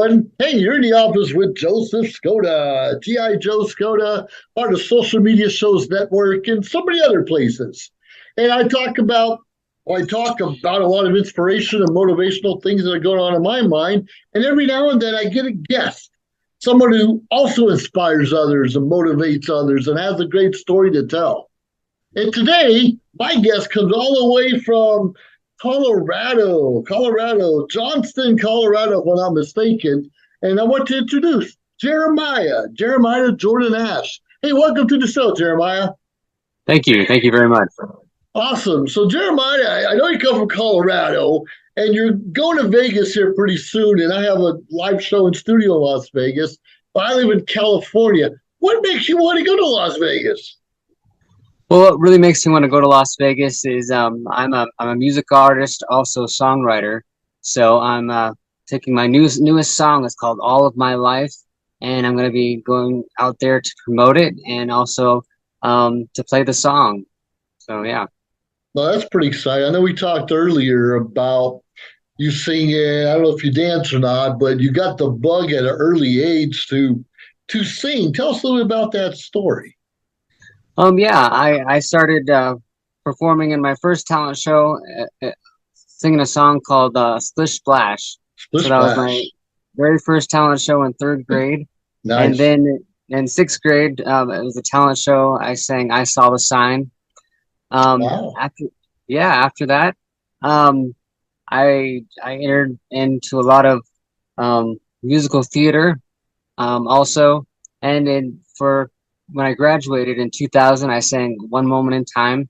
everyone. Hey, you're in the office with Joseph Skoda, G.I. Joe Skoda, part of Social Media Shows Network, and so many other places. And I talk about a lot of inspiration and motivational things that are going on in my mind. And every now and then I get a guest, someone who also inspires others and motivates others and has a great story to tell. And today, my guest comes all the way from Johnston, Colorado, if I'm not mistaken. And I want to introduce Jeremiah Jordan Ash. Hey, welcome to the show, Jeremiah. Thank you. Thank you very much. Awesome. So, Jeremiah, I know you come from Colorado and you're going to Vegas here pretty soon. And I have a live show in studio in Las Vegas, but I live in California. What makes you want to go to Las Vegas? Well, what really makes me want to go to Las Vegas is I'm a music artist, also songwriter. So I'm taking my newest song. It's called "All of My Life," and I'm going to be going out there to promote it and also to play the song. So yeah. Well, that's pretty exciting. I know we talked earlier about you singing. I don't know if you dance or not, but you got the bug at an early age to sing. Tell us a little bit about that story. Yeah, I started performing in my first talent show, singing a song called "Splish Splash." So Splish that was my splash. very first talent show in third grade. And Nice. then in sixth grade, it was a talent show. I sang "I Saw the Sign." Wow. After after that, um, I entered into a lot of musical theater, also, and then for when I graduated in 2000, I sang "One Moment in Time."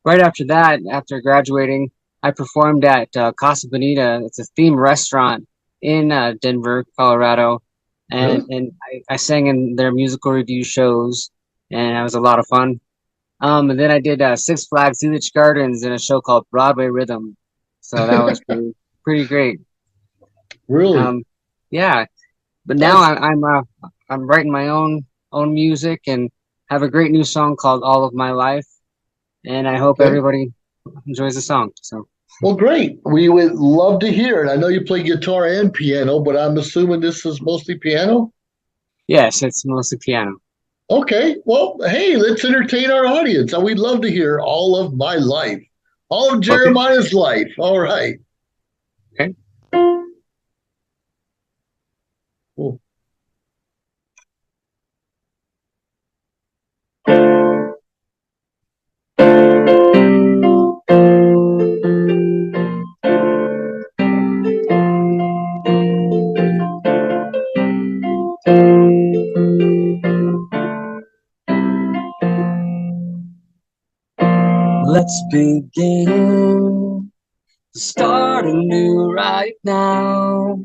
Right after that, after graduating, I performed at Casa Bonita. It's a themed restaurant in Denver, Colorado, Really? and I sang in their musical review shows, and it was a lot of fun. And then I did Six Flags Village Gardens in a show called Broadway Rhythm, so that was pretty great. Really? Um, yeah, but now That's I'm writing my own music and have a great new song called "All of My Life," and I hope okay. everybody enjoys the song. So Well, great. We would love to hear it. I know you play guitar and piano, but I'm assuming this is mostly piano. yes, it's mostly piano. Okay. Well, hey, let's entertain our audience. We'd love to hear all of my life, all of Okay. Jeremiah's life. All right. Okay. Cool. Let's begin. Start anew right now.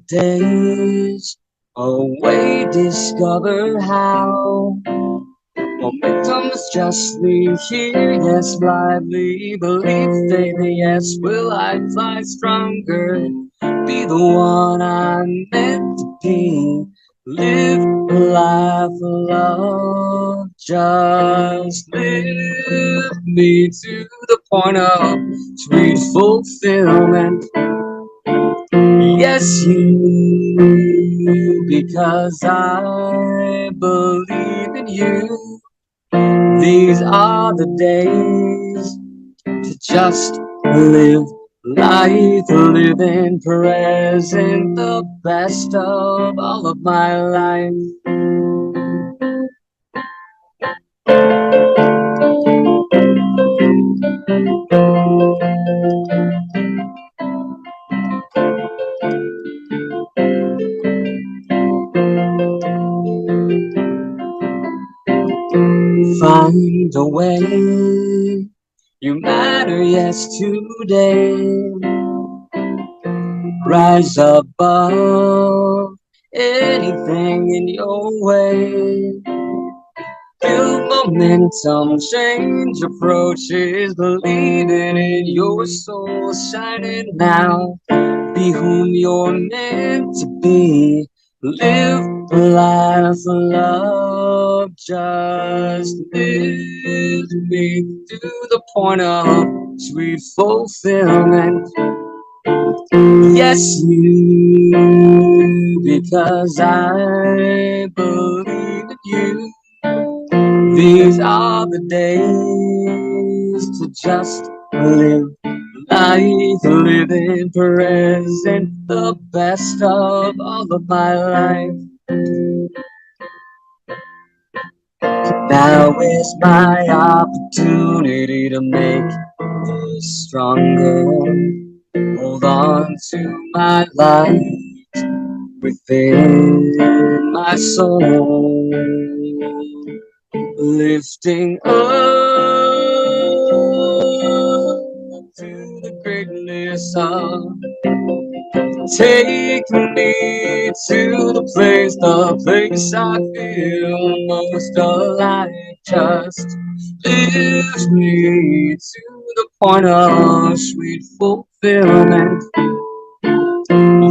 Nowadays, oh, we discover how momentum is justly here. Yes, blindly believe, baby. Yes, will I fly stronger? Be the one I'm meant to be. Live a life of love. Just live me to the point of sweet fulfillment. Yes, you, because I believe in you. These are the days to just live life, live in present, the best of all of my life. Find a way. You matter, yes, today. Rise above anything in your way. Build momentum, change approaches, believing in your soul, shining now. Be whom you're meant to be. Live a life of love. Just live me to the point of sweet fulfillment. Yes, you, because I believe in you. These are the days to just live life, living present, the best of all of my life. Now is my opportunity to make this stronger. Hold on to my light within my soul, lifting up to the greatness of. Take me to the place I feel most alive. Just lift me to the point of sweet fulfillment.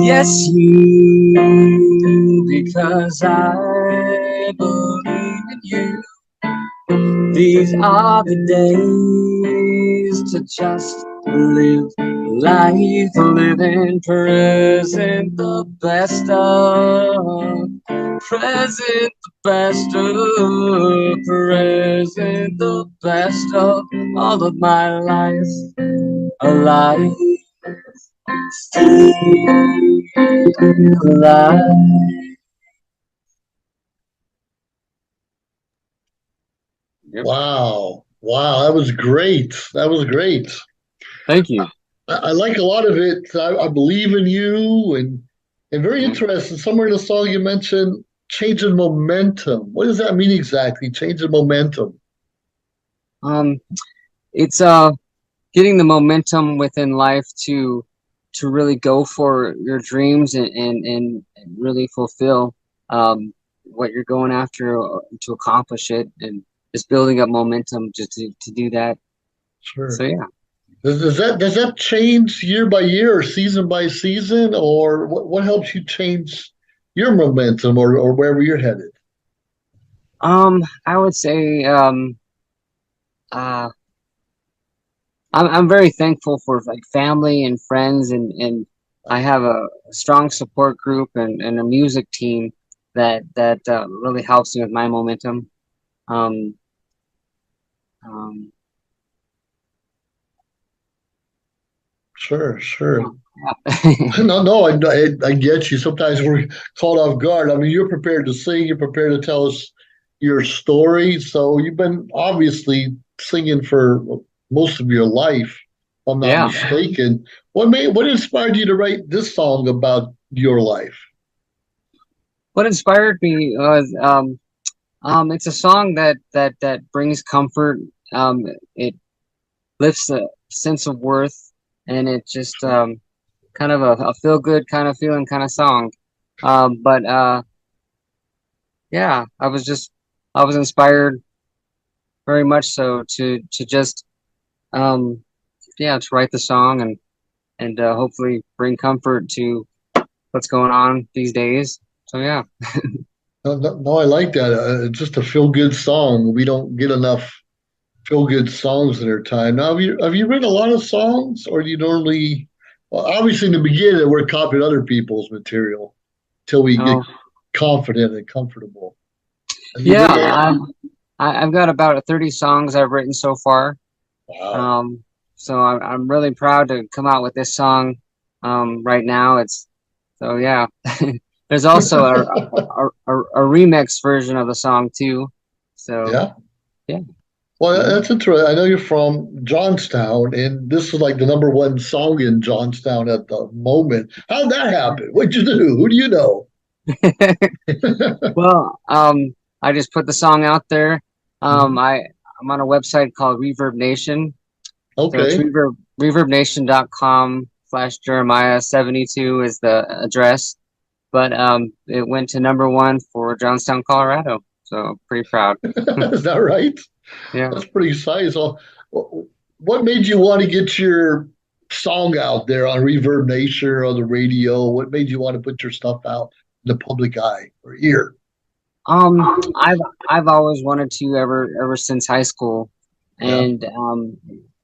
Yes, you, because I believe in you. These are the days to just live life, living present, the best of present, the best of present, the best of all of my life, alive, still alive. Yep. Wow. Wow. That was great. That was great. Thank you. I like a lot of it. I believe in you, and very interesting. Somewhere in the song you mentioned changing momentum. What does that mean exactly? Changing momentum. Um, it's getting the momentum within life to really go for your dreams and really fulfill what you're going after to accomplish it, and just building up momentum just to do that. So Sure. yeah. Does that change year by year or season by season, or what helps you change your momentum or wherever you're headed? I would say uh I'm very thankful for like family and friends, and I have a strong support group and a music team that really helps me with my momentum. Um, um, Sure, sure. yeah. No, no, I get you. Sometimes we're caught off guard. I mean, you're prepared to sing, you're prepared to tell us your story. So you've been obviously singing for most of your life, if I'm not Yeah. mistaken. What inspired you to write this song about your life? What inspired me was it's a song that brings comfort. It lifts a sense of worth, and it just kind of a feel good kind of feeling kind of song. But yeah, I was inspired very much so to just um yeah, to write the song and hopefully bring comfort to what's going on these days. So yeah. No, no, no, I like that. It's just a feel good song. We don't get enough feel good songs in our time. Now, have you written a lot of songs, or do you normally? Well, obviously, in the beginning, we're copying other people's material till we get Oh confident and comfortable. Have you yeah, written a lot? I've got about 30 songs I've written so far. Wow. Um, so I'm really proud to come out with this song right now. It's so yeah. There's also a remix version of the song too. So Yeah. yeah. Well, Mhm. that's interesting. I know you're from Johnstown, and this is like the number one song in Johnstown at the moment. How'd that happen? What'd you do? Who do you know? Well, I just put the song out there. Mhm. I'm on a website called Reverb Nation. So it's Okay. reverbnation.com/Jeremiah72 is the address. But it went to number one for Johnstown, Colorado. So pretty proud. Is that right? Yeah. That's pretty exciting. So, what made you want to get your song out there on Reverb Nation or the radio? What made you want to put your stuff out in the public eye or ear? I've always wanted to ever since high school, Yeah. and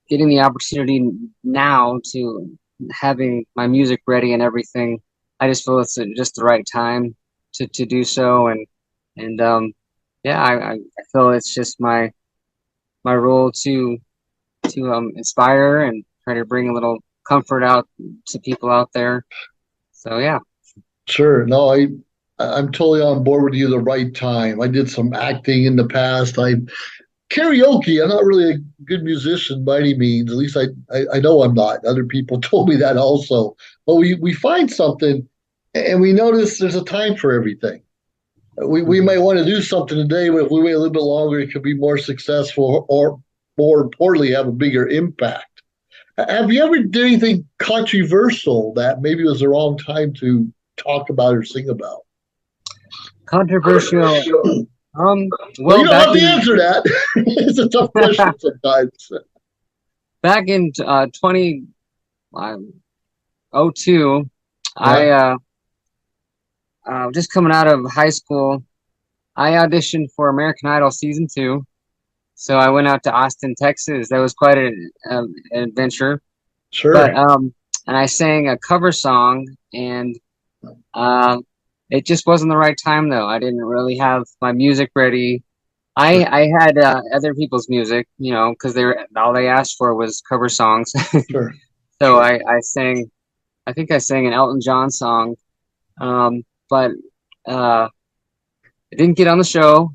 getting the opportunity now to having my music ready and everything, I just feel it's just the right time to do so. And yeah, I feel it's just my role to inspire and try to bring a little comfort out to people out there. So yeah. Sure. No, I'm totally on board with you the right time. I did some acting in the past. I karaoke. I'm not really a good musician by any means. At least I know I'm not. Other people told me that also. But we find something and we notice there's a time for everything. We Mhm. may want to do something today, but if we wait a little bit longer, it could be more successful or more importantly, have a bigger impact. Have you ever did anything controversial that maybe was the wrong time to talk about or sing about? Controversial. Well, you Well, don't have to answer that. It's a tough question sometimes. back in 2002, I Yeah, just coming out of high school, I auditioned for American Idol season two. So I went out to Austin, Texas. That was quite an adventure. But sure. and I sang a cover song, and um, it just wasn't the right time though. I didn't really have my music ready. I had other people's music, because they're all they asked for was cover songs. Sure. So I sang. I think I sang an Elton John song, but uh, I didn't get on the show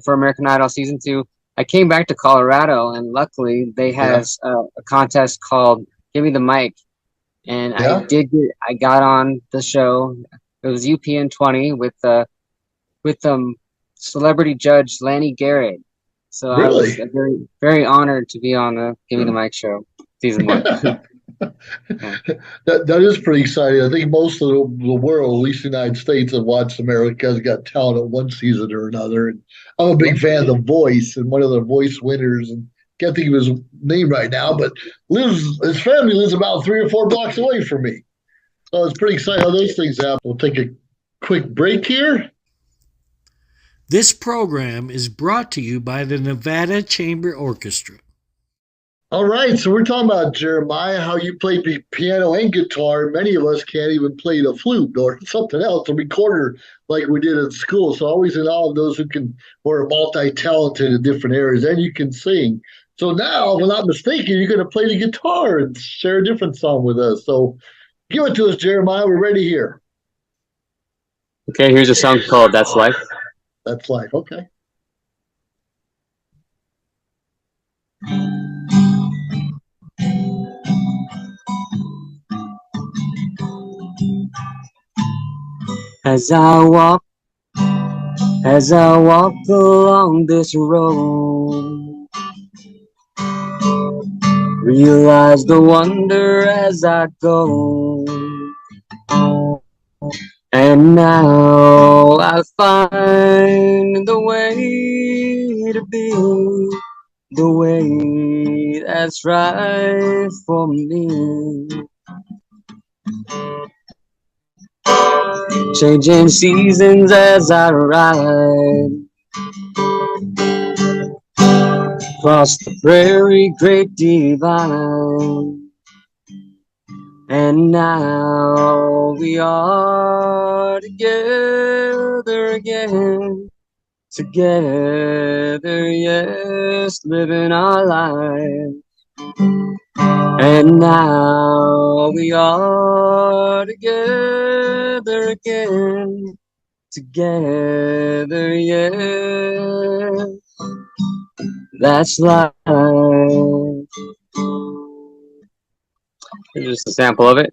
for American Idol season two. I came back to Colorado, and luckily they had Yeah. a contest called "Give Me the Mic," and I Yeah. did get. I got on the show. It was UPN 20 with celebrity judge Lanny Garrett. So I was Really? very very honored to be on the "Give Me the Mic" show, season one. Yeah. That is pretty exciting. I think most of the world, at least the United States, have watched America's Got Talent at one season or another. And I'm a Yeah. big fan of The Voice and one of the Voice winners. And can't think of his name right now, but lives his family lives about 3 or 4 blocks away from me. So it's pretty exciting how those things happen. We'll take a quick break here. This program is brought to you by the Nevada Chamber Orchestra. All right, so we're talking about Jeremiah, how you play piano and guitar. Many of us can't even play the flute or something else, a recorder like we did in school. So always in awe of those who are multi-talented in different areas, and you can sing. So now, if I'm not mistaken, you're going to play the guitar and share a different song with us. So give it to us, Jeremiah. We're ready here. Okay, here's a song called "That's Life." That's life. Okay. As I walk, as I walk along this road, realize the wonder as I go. And now I find the way to be the way that's right for me. Changing seasons as I ride across the prairie, great divide. And now we are together again, together, yes, living our life. And now we are together again, together, yes, that's life. Here's just a sample of it.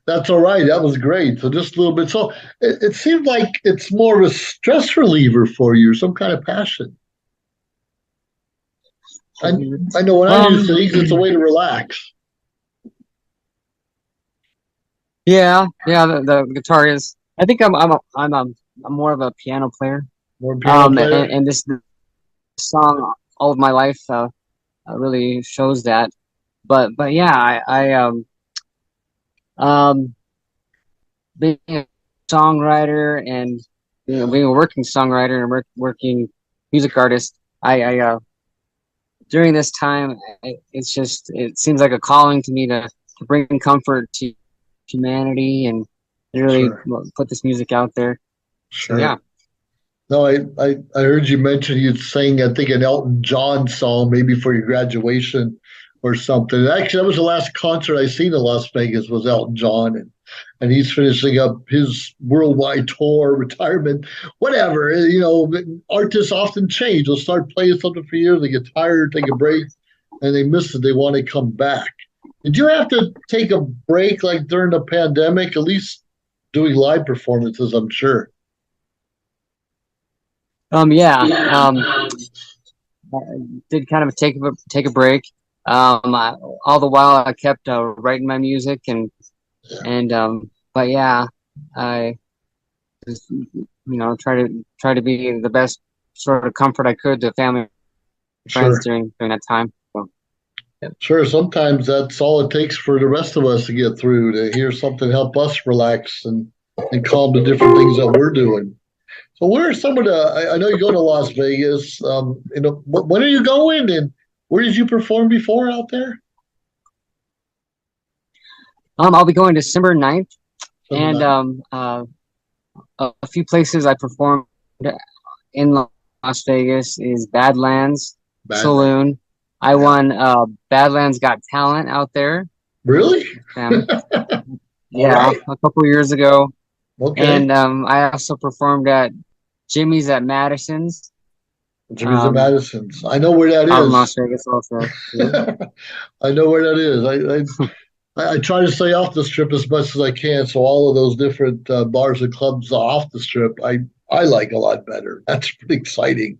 That's all right. That was great. So just a little bit. So it seems like it's more of a stress reliever for you, some kind of passion. I I know when I do Um, things, it's a way to relax. yeah, the guitar is. I think I'm more of a piano player. More piano player. And this song, all of my life, really shows that. But yeah, um, being a songwriter and Yeah. being a working songwriter and working music artist, I during this time, it seems like a calling to me to bring comfort to humanity and really Sure, put this music out there. So yeah. sure. No, I heard you mention you'd sing, I think, an Elton John song maybe for your graduation or something. Actually, that was the last concert I seen in Las Vegas was Elton John, and he's finishing up his worldwide tour, retirement, whatever. You know, artists often change. They'll start playing something for years, they get tired, take a break, and they miss it. They want to come back. Did you have to take a break like during the pandemic? At least doing live performances, I'm sure. Yeah. I did kind of take a break. All the while I kept writing my music but yeah, I just try to be the best sort of comfort I could to family and friends Sure. during that time. So yeah. Sure, sometimes that's all it takes for the rest of us to get through, to hear something help us relax and calm the different things that we're doing. So, where are some of the? I know you're going to Las Vegas. When are you going, and where did you perform before out there? I'll be going December 9th, December and 9th. a few places I performed in Las Vegas is Badlands Badland. Saloon. I Yeah. won Badlands Got Talent out there. Really? Um, All yeah, right. a couple years ago, Okay. and I also performed at Jimmy's at Madison's Jimmy's and um, Madison's. I know where that out in is. Las Vegas also too. I know where that is. I try to stay off the strip as much as I can. So all of those different bars and clubs off the strip, I like a lot better. That's pretty exciting.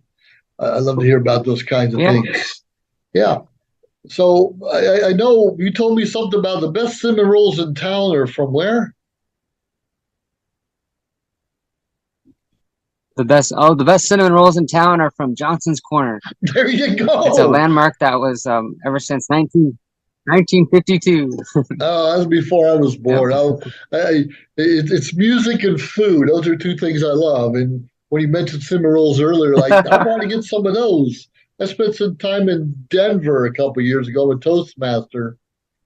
I love to hear about those kinds of Yeah, things. Yeah. So I know you told me something about the best cinnamon rolls in town are from where? the best cinnamon rolls in town are from Johnson's Corner. There you It's a go. landmark that was ever since 1952. Oh, that's before I was Yep. born. It's music and food. Those are two things I love. And when you mentioned cinnamon rolls earlier, like I want to get some of those. I spent some time in Denver a couple of years ago with Toastmaster,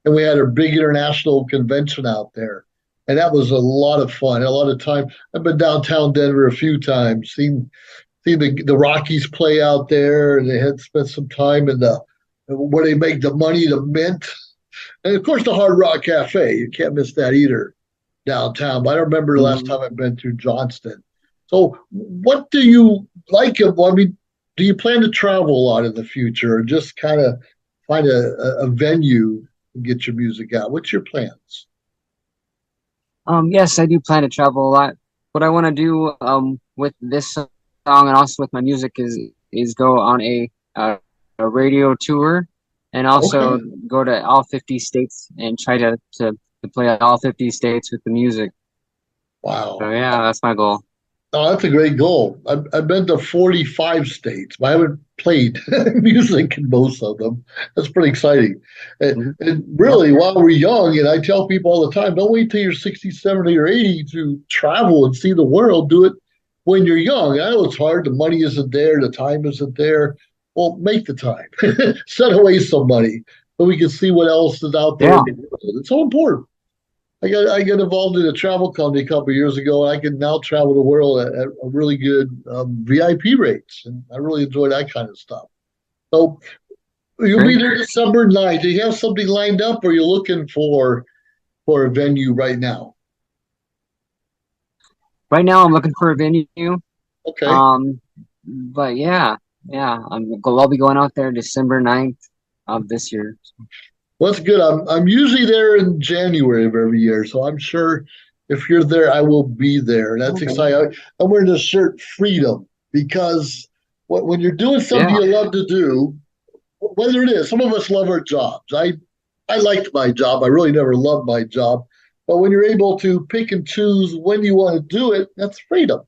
and we had a big international convention out there, and that was a lot of fun. A lot of time. I've been downtown Denver a few times, seen the Rockies play out there, and they had spent some time in the where they make the money, the mint, and of course the Hard Rock Cafe. You can't miss that either downtown. But I don't remember the last Mhm. time I've been through Johnston. So, what do you like? I mean, do you plan to travel a lot in the future, or just kind of find a venue and get your music out? What's your plans? Yes, I do plan to travel a lot. What I want to do with this song and also with my music is go on a radio tour and also Okay. go to all 50 states and try to play all 50 states with the music. So Wow. yeah, that's my goal. Oh, that's a great goal. I've been to 45 states, but I haven't played music in most of them. That's pretty exciting. Mhm. And Yep. really, while we're young, and I tell people all the time, don't wait till you're 60, 70, or 80 to travel and see the world. Do it when you're young. I know it's hard. The money isn't there. The time isn't there. Well, make the time. Set away some money so we can see what else is out there Yeah. in the world. It's so important. I got involved in a travel company a couple of years ago. I can now travel the world at a really good VIP rates, and I really enjoy that kind of stuff. So you'll be Great. there December 9th. Do you have something lined up, or are you looking for a venue right now? Right now I'm looking for a venue. Okay. Um, but yeah, I'll be going out there December 9th of this year. Well, that's good. I'm usually there in January of every year, so I'm sure if you're there, I will be there. That's Okay. exciting. I'm wearing the shirt Freedom because when you're doing something Yeah. you love to do, whether it is, some of us love our jobs. I liked my job. I really never loved my job. But when you're able to pick and choose when you want to do it, that's freedom.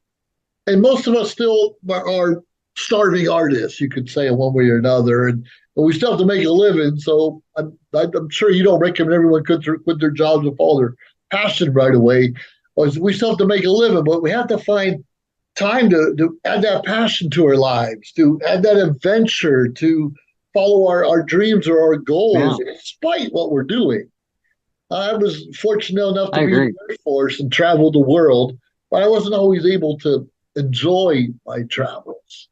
And most of us still are starving artists, you could say, in one way or another. And but we still have to make a living. So I'm sure you don't recommend everyone quit their jobs and follow their passion right away. We still have to make a living, but we have to find time to add that passion to our lives, to add that adventure, to follow our dreams or our Yeah, goals despite what we're doing. I was fortunate enough to I be in agree. the Air Force and travel the world, but I wasn't always able to enjoy my travels.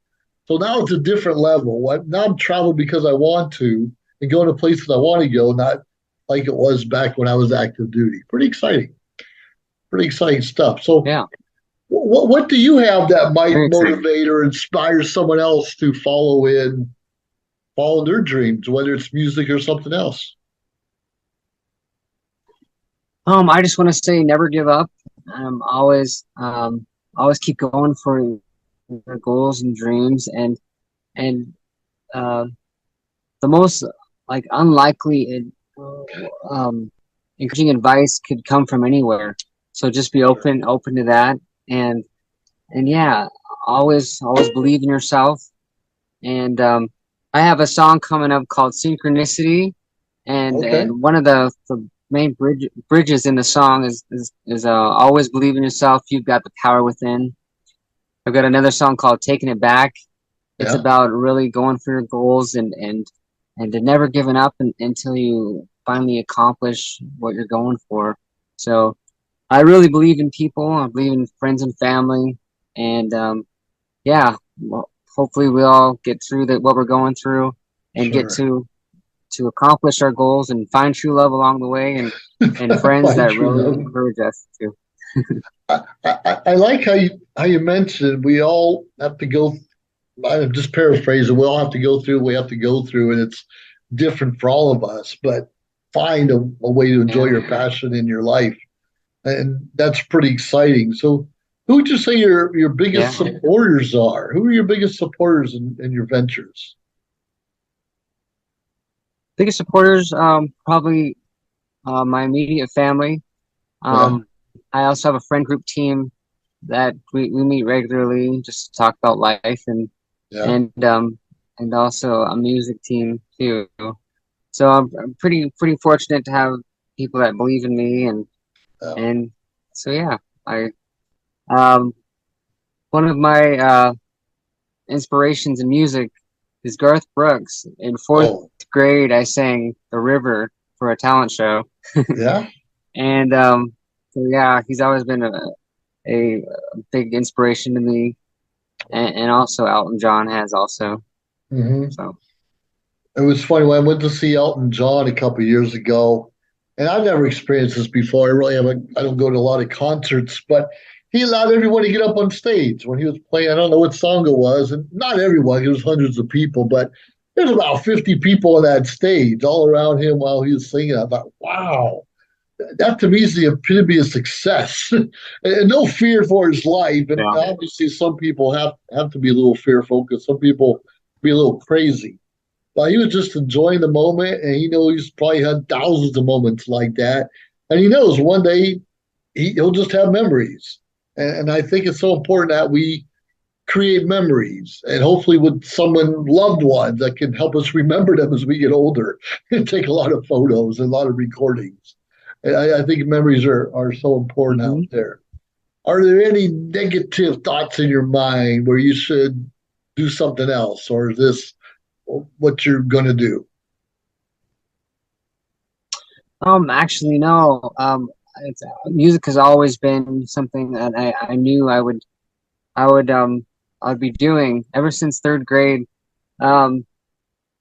So now it's a different level. Now I'm traveling because I want to and going to places I want to go, not like it was back when I was active duty. Pretty exciting stuff. So, Yeah, what do you have that might very exciting. motivate or inspire someone else to follow their dreams, whether it's music or something else? I just want to say never give up. Always keep going for your goals and dreams, and uh, the most like unlikely encouraging advice could come from anywhere. So just be Sure. open to that, and and yeah, always believe in yourself. And I have a song coming up called Synchronicity, Okay. and one of the main bridges in the song is always believe in yourself. You've got the power within. I've got another song called Taking It Back. It's Yeah. about really going for your goals and to never giving up until you finally accomplish what you're going for. So I really believe in people. I believe in friends and family, and yeah, well, hopefully we all get through what we're going through and get Sure. to accomplish our goals and find true love along the way and friends Find that true really love. encourage us to. I like how you mentioned we all have to go. I'm just paraphrasing. We all have to go through what we have to go through, and it's different for all of us. But find a way to enjoy Yeah, your passion in your life, and that's pretty exciting. So, who would you say your biggest yeah. supporters are? Who are your biggest supporters in your ventures? Biggest supporters, probably my immediate family. Yeah, Um, I also have a friend group team that we meet regularly just to talk about life yeah, and um and also a music team too. So I'm pretty fortunate to have people that believe in me yeah. and so yeah, I um one of my inspirations in music is Garth Brooks. In fourth Oh, grade, I sang "The River" for a talent show, yeah. and so yeah, he's always been a big inspiration to me, and also Elton John has also. Hmm. So It was funny when I went to see Elton John a couple of years ago, and I've never experienced this before. I really haven't. I don't go to a lot of concerts, but he allowed everyone to get up on stage when he was playing. I don't know what song it was, and not everyone. It was hundreds of people, but there's about 50 people on that stage all around him while he was singing. I thought, wow, that to me is the epitome of success, and no fear for his life. And yeah, obviously, some people have to be a little fearful because some people be a little crazy. But he was just enjoying the moment, and he knows he's probably had thousands of moments like that, and he knows one day he'll just have memories. And I think it's so important that we create memories, and hopefully with someone loved ones that can help us remember them as we get older, and take a lot of photos and a lot of recordings. And I think memories are so important out hmm there. Are there any negative thoughts in your mind where you should do something else, or is this what you're going to do? Actually, no. Music has always been something that I knew I would I'd be doing ever since third grade. Um,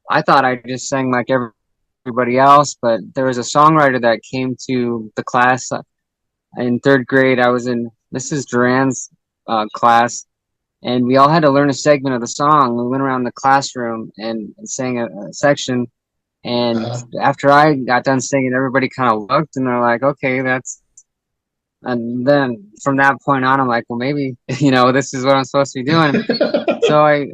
I thought I just sang like everybody else, but there was a songwriter that came to the class in third grade. I was in Mrs. Duran's class, and we all had to learn a segment of the song. We went around the classroom and sang a section. And Uh, after I got done singing, everybody kind of looked and they're like, "Okay, that's." And then from that point on, I'm like, "Well, maybe this is what I'm supposed to be doing." So I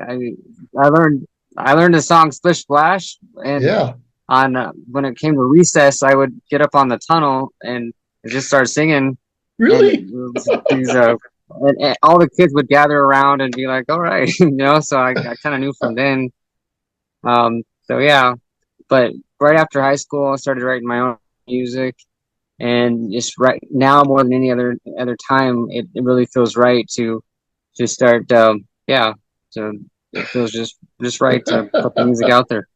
learned the song Splish Splash, and yeah, on when it came to recess, I would get up on the tunnel and just start singing, and really? these and all the kids would gather around and be like, "All right," So I kind of knew from then. So yeah, but right after high school, I started writing my own music, and just right now more than any other time, it really feels right to start, yeah, to it feels just right to put the music out there.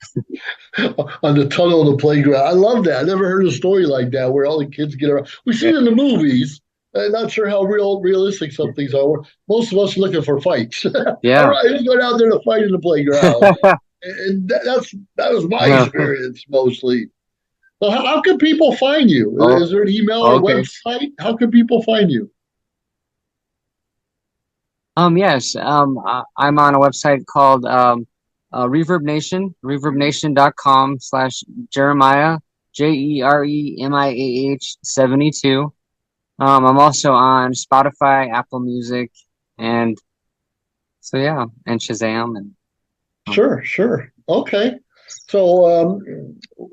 On the tunnel of the playground. I love that. I never heard a story like that where all the kids get around. We see Yeah, it in the movies. I'm not sure how realistic some things are. Most of us are looking for fights. All yeah. right, let's go down there to fight in the playground. And that was my experience mostly. So how can people find you? Oh, Is there an email or okay. website? How can people find you? Yes. I'm on a website called Reverb Nation, reverbnation.com/Jeremiah, Jeremiah 72. I'm also on Spotify, Apple Music, and so yeah, and Shazam and um, Sure, sure. Okay. So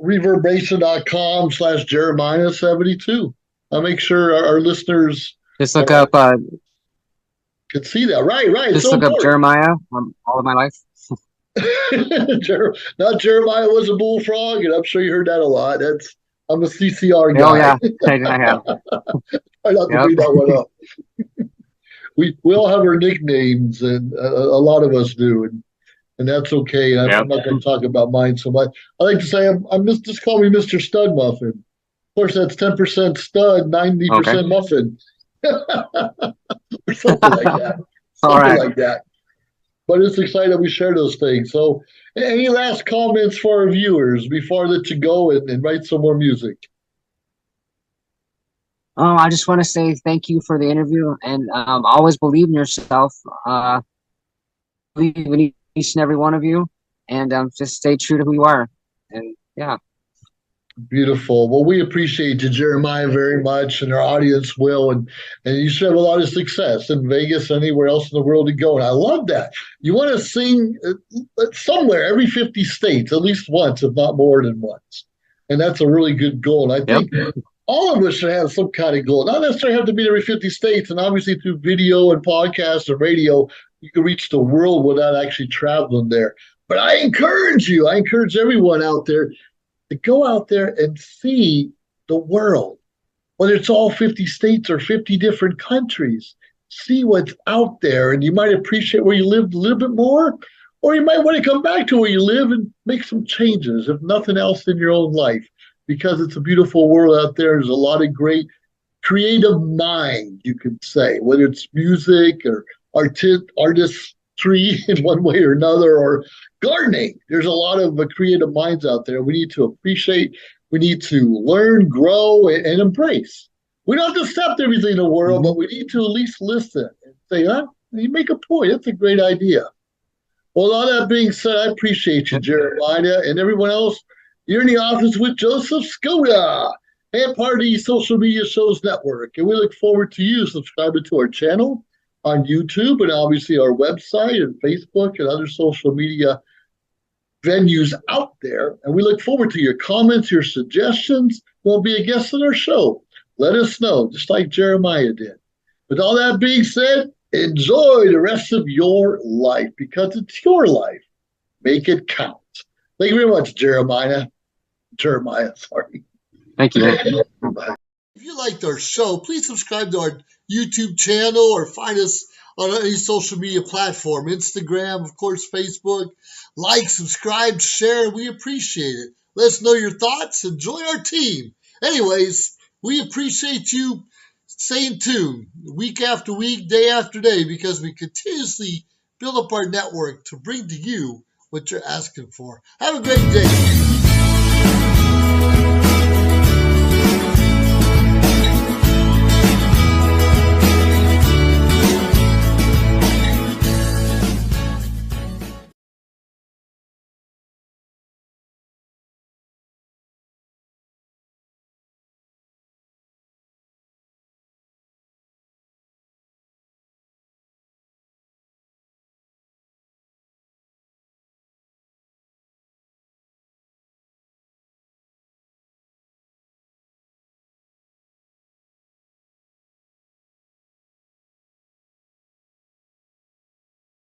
reverbnation.com/Jeremiah 72. I'll make sure our listeners just look are, up can see that. Right, right. It's just so look up important. Jeremiah all of my life. Not Jeremiah was a bullfrog, and I'm sure you heard that a lot. I'm a CCR Oh guy. yeah, I have. Try not to Yep. bring that one up. We all have our nicknames, and a lot of us do, and that's okay. And I'm Yep. not going to talk about mine so much. I like to say just call me Mr. Stud Muffin. Of course, that's 10% stud, Okay. 90% muffin, or something like that. All Something right. like that. But it's exciting that we share those things. So, any last comments for our viewers before I let you go and write some more music? I just want to say thank you for the interview, and always believe in yourself. Believe in each and every one of you, and just stay true to who you are. And yeah, Beautiful. Well, we appreciate you, Jeremiah, very much, and our audience will. And you should have a lot of success in Vegas, anywhere else in the world to go. And I love that. You want to sing somewhere, every 50 states, at least once, if not more than once. And that's a really good goal. And I yep, think all of us should have some kind of goal. Not necessarily have to be in every 50 states. And obviously, through video and podcasts and radio, you can reach the world without actually traveling there. But I encourage everyone out there to go out there and see the world, whether it's all 50 states or 50 different countries. See what's out there, and you might appreciate where you live a little bit more, or you might want to come back to where you live and make some changes, if nothing else, in your own life, because it's a beautiful world out there. There's a lot of great creative mind, you could say, whether it's music or artistry in one way or another, or gardening. There's a lot of creative minds out there. We need to appreciate, we need to learn, grow, and embrace. We don't have to accept everything in the world, hmm but we need to at least listen and say, huh, you make a point. That's a great idea. Well, all that being said, I appreciate you, yep. Jeremiah, and everyone else. You're in the office with Joseph Skoda and part of the Social Media Shows Network. And we look forward to you subscribing to our channel on YouTube and obviously our website and Facebook and other social media venues out there. And we look forward to your comments, your suggestions. We'll be a guest on our show. Let us know, just like Jeremiah did. With all that being said, enjoy the rest of your life because it's your life. Make it count. Thank you very much, Jeremiah, sorry. Thank you. If you liked our show, please subscribe to our YouTube channel or find us on any social media platform, Instagram, of course, Facebook. Like, subscribe, share. We appreciate it. Let us know your thoughts and join our team. Anyways, we appreciate you staying tuned week after week, day after day, because we continuously build up our network to bring to you what you're asking for. Have a great day.